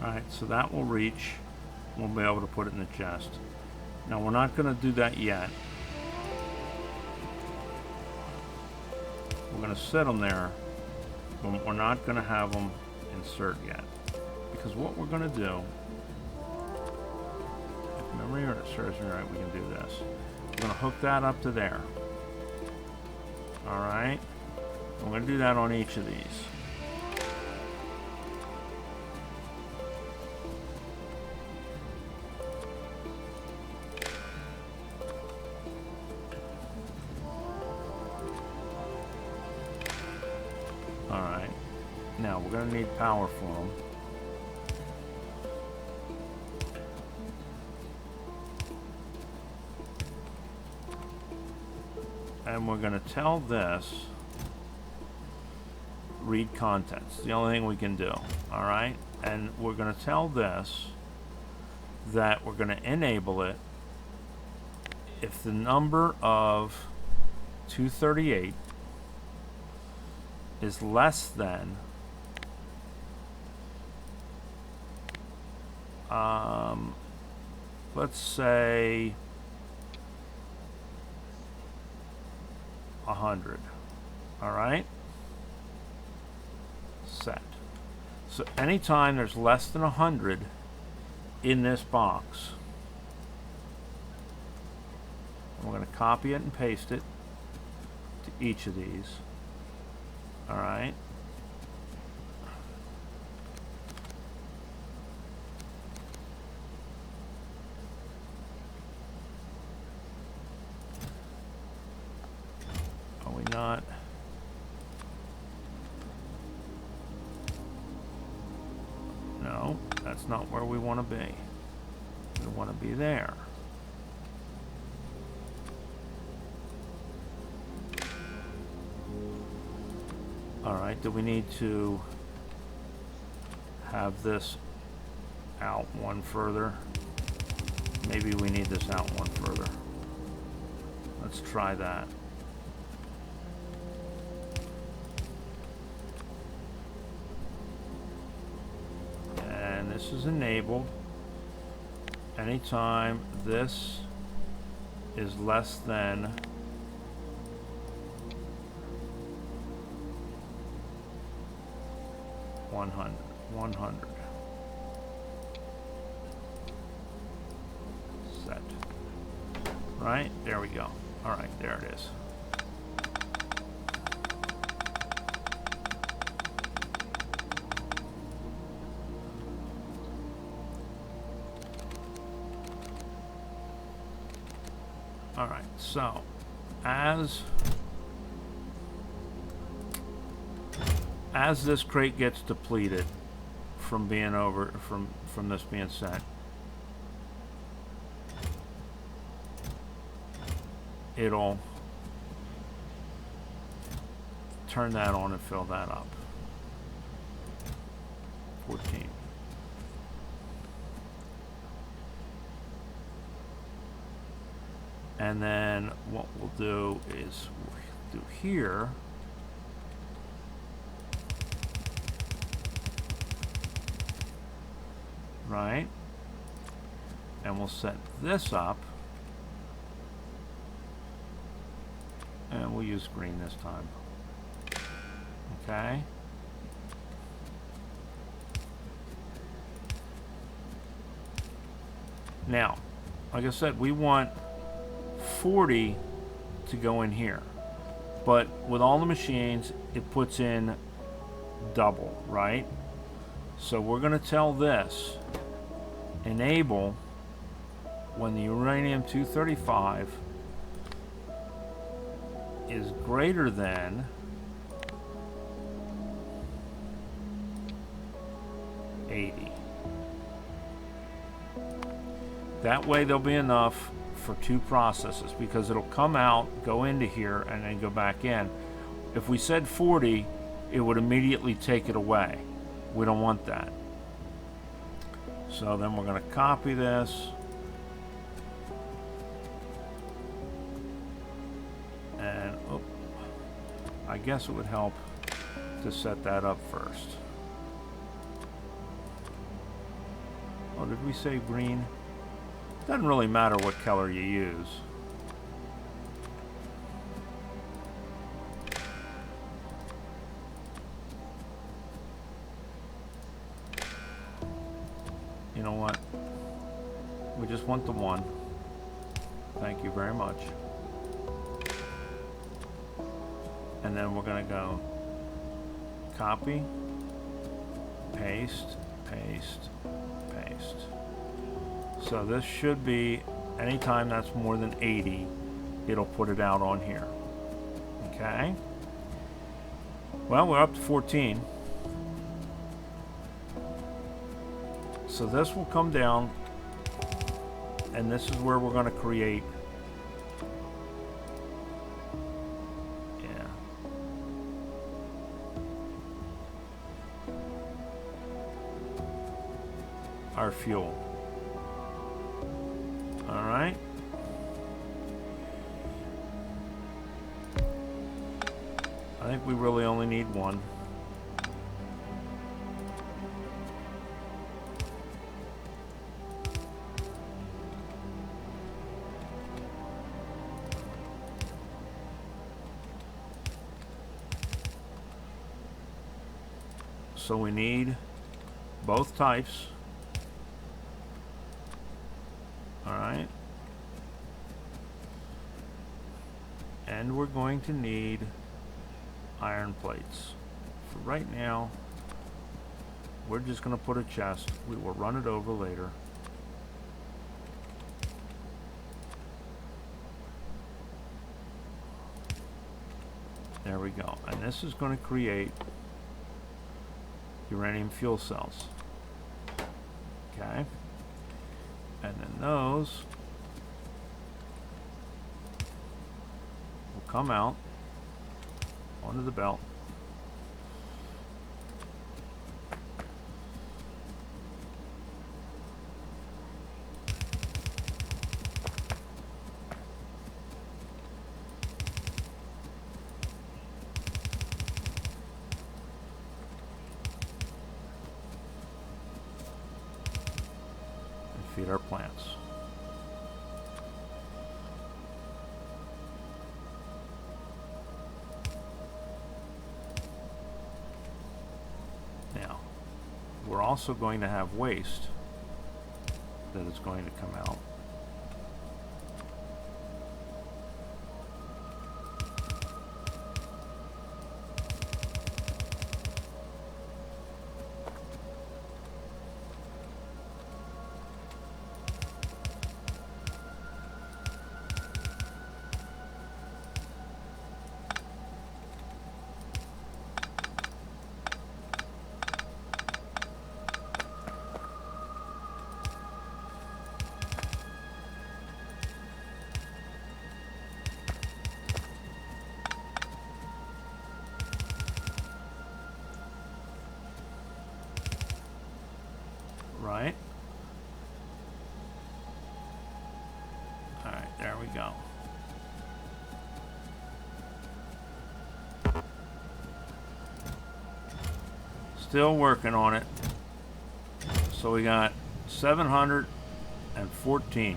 Alright, so that will reach. We'll be able to put it in the chest. Now we're not going to do that yet. We're going to set them there, but we're not going to have them insert yet. Because what we're going to do, if memory serves me right, we can do this. We're going to hook that up to there. Alright? We're going to do that on each of these. Alright, now we're going to need power for them. And we're going to tell this, read contents. The only thing we can do. Alright, and we're going to tell this that we're going to enable it if the number of 238 is less than let's say 100. All right, set. So anytime there's less than 100 in this box, we're going to copy it and paste it to each of these. All right. Are we not? No, that's not where we want to be. We want to be there. Alright, do we need to have this out one further? Maybe we need this out one further. Let's try that. And this is enabled. Anytime this is less than 100. Set. Right? There we go. Alright, there it is. Alright, so as this crate gets depleted from being from this being set, it'll turn that on and fill that up. 14. And then what we'll do is we'll do here. Right? And we'll set this up. And we'll use green this time. Okay? Now, like I said, we want 40 to go in here. But with all the machines, it puts in double, right? So we're going to tell this, enable when the uranium-235 is greater than 80. That way there'll be enough for 2 processes, because it'll come out, go into here, and then go back in. If we said 40, it would immediately take it away. We don't want that. So then we're going to copy this. And oh, I guess it would help to set that up first. Oh, did we say green? Doesn't really matter what color you use. You know what? We just want the 1. Thank you very much. And then we're going to go copy, paste, paste, paste. So this should be, anytime that's more than 80, it'll put it out on here. Okay? Well, we're up to 14. So this will come down, and this is where we're going to create. Yeah. Our fuel. All right. I think we really only need 1. So we need both types. Alright. And we're going to need iron plates. For right now, we're just going to put a chest. We will run it over later. There we go. And this is going to create uranium fuel cells. Okay. And then those will come out onto the belt. Feed our plants. Now, we're also going to have waste that is going to come out. Right? Alright, there we go. Still working on it. So we got 714.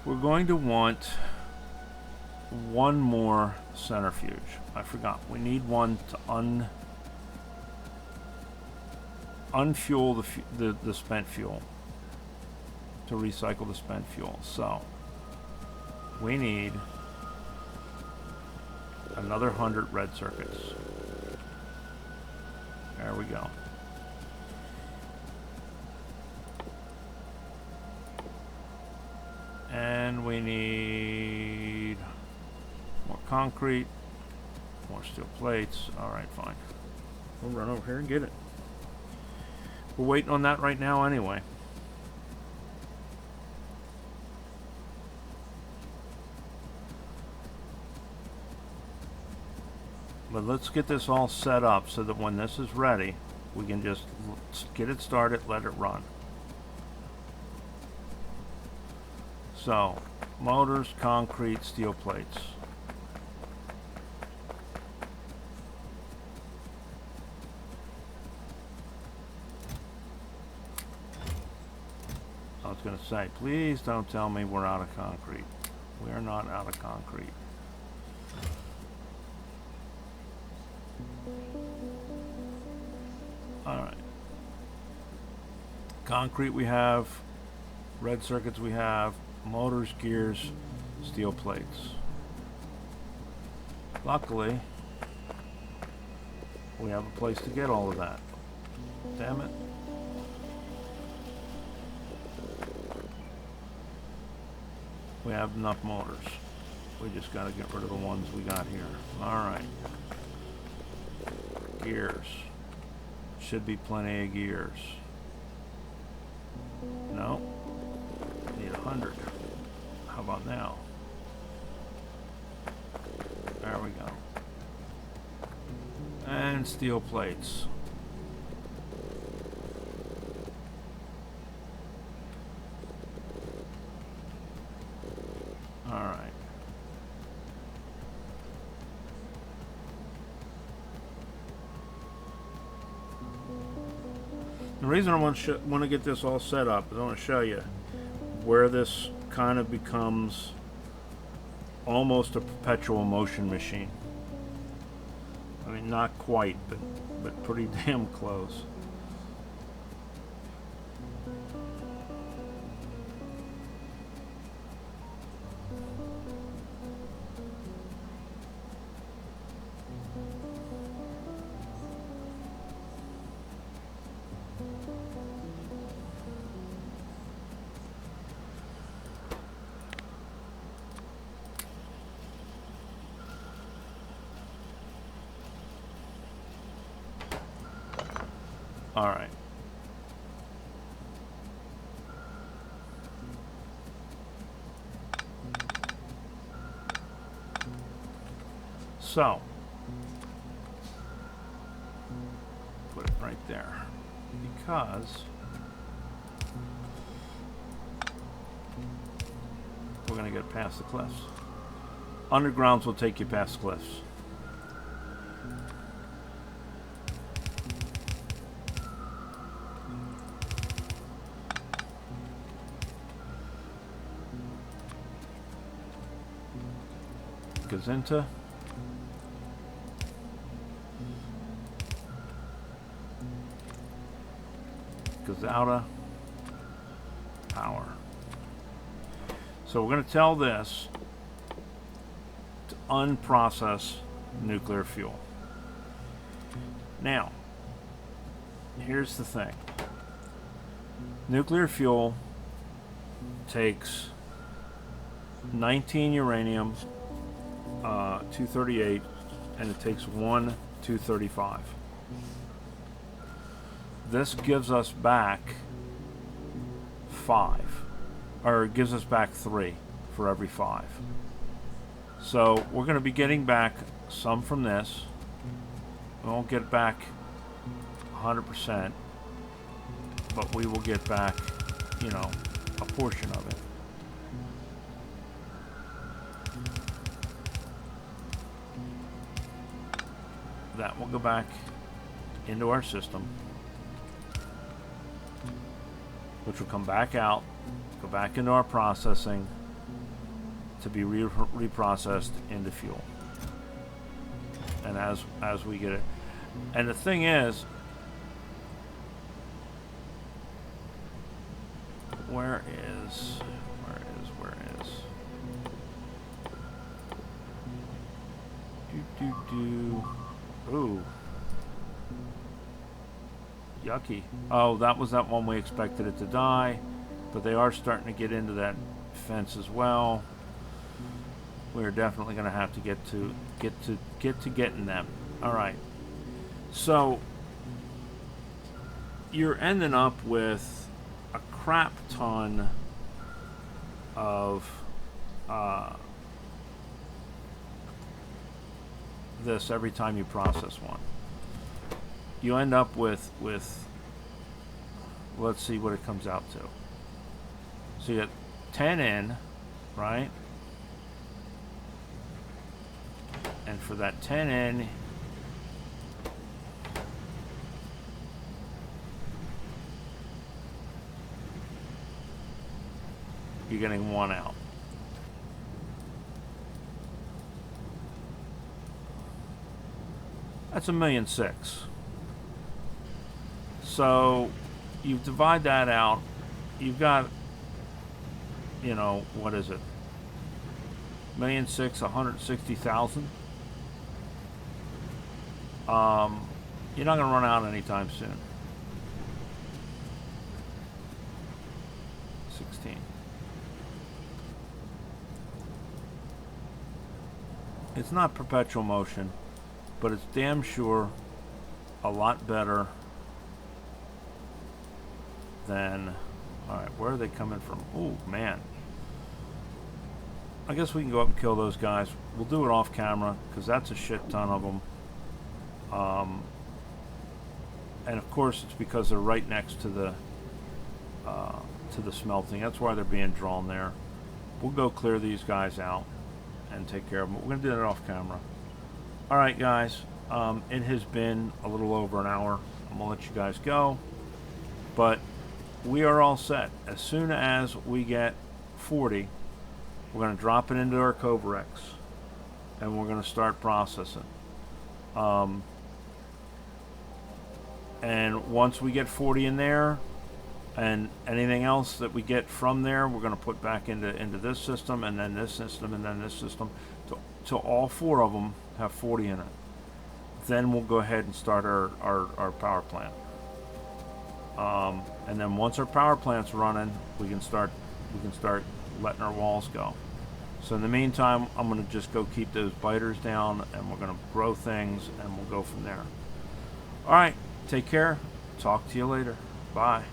We're going to want 1 more centrifuge. I forgot. We need one to unfuel the spent fuel, to recycle the spent fuel. So we need another 100 red circuits. There we go. And we need more concrete, more steel plates. Alright, fine. We'll run over here and get it. We're waiting on that right now anyway. But let's get this all set up so that when this is ready, we can just get it started, let it run. So, motors, concrete, steel plates. I was going to say, please don't tell me we're out of concrete. We are not out of concrete. Alright. Concrete we have, red circuits we have, motors, gears, steel plates. Luckily, we have a place to get all of that. Damn it. We have enough motors. We just got to get rid of the ones we got here. Alright. Gears. Should be plenty of gears. No. Need 100. How about now? There we go. And steel plates. Alright. The reason I want to get this all set up is I want to show you where this kind of becomes almost a perpetual motion machine. I mean, not quite, but pretty damn close. All right. So, put it right there, because we're going to get past the cliffs. Undergrounds will take you past cliffs. Gazinta. Gazauta. Power. So we're going to tell this to unprocess nuclear fuel. Now, here's the thing. Nuclear fuel takes 19 uranium 238, and it takes 1 235. This gives us back 5, or it gives us back 3 for every 5. So we're going to be getting back some from this. We won't get back 100%, but we will get back, you know, a portion of it. That will go back into our system, which will come back out, go back into our processing to be reprocessed into fuel. And as we get it, and the thing is, Where is? Ooh. Yucky. Oh, that was that one we expected it to die, but they are starting to get into that fence as well. We're definitely going to have to get to getting them. All right. So you're ending up with a crap ton of this every time you process one. You end up with let's see what it comes out to. So you get 10 in, right? And for that 10 in, you're getting 1 out. That's $1.6 million. So you divide that out, you've got, you know, what is it? $1.6 million, 160,000. You're not going to run out anytime soon. 16. It's not perpetual motion, but it's damn sure a lot better than... Alright, where are they coming from? Oh, man. I guess we can go up and kill those guys. We'll do it off camera, because that's a shit ton of them. And of course it's because they're right next to the smelting. That's why they're being drawn there. We'll go clear these guys out and take care of them. We're going to do that off camera. Alright guys, it has been a little over an hour. I'm going to let you guys go. But we are all set. As soon as we get 40, we're going to drop it into our Covarex and we're going to start processing. And once we get 40 in there, and anything else that we get from there, we're going to put back into this system, and then this system, and then this system, till all 4 of them have 40 in it. Then we'll go ahead and start our power plant. And then once our power plant's running, we can start letting our walls go. So in the meantime, I'm going to just go keep those biters down, and we're going to grow things, and we'll go from there. All right. Take care. Talk to you later. Bye.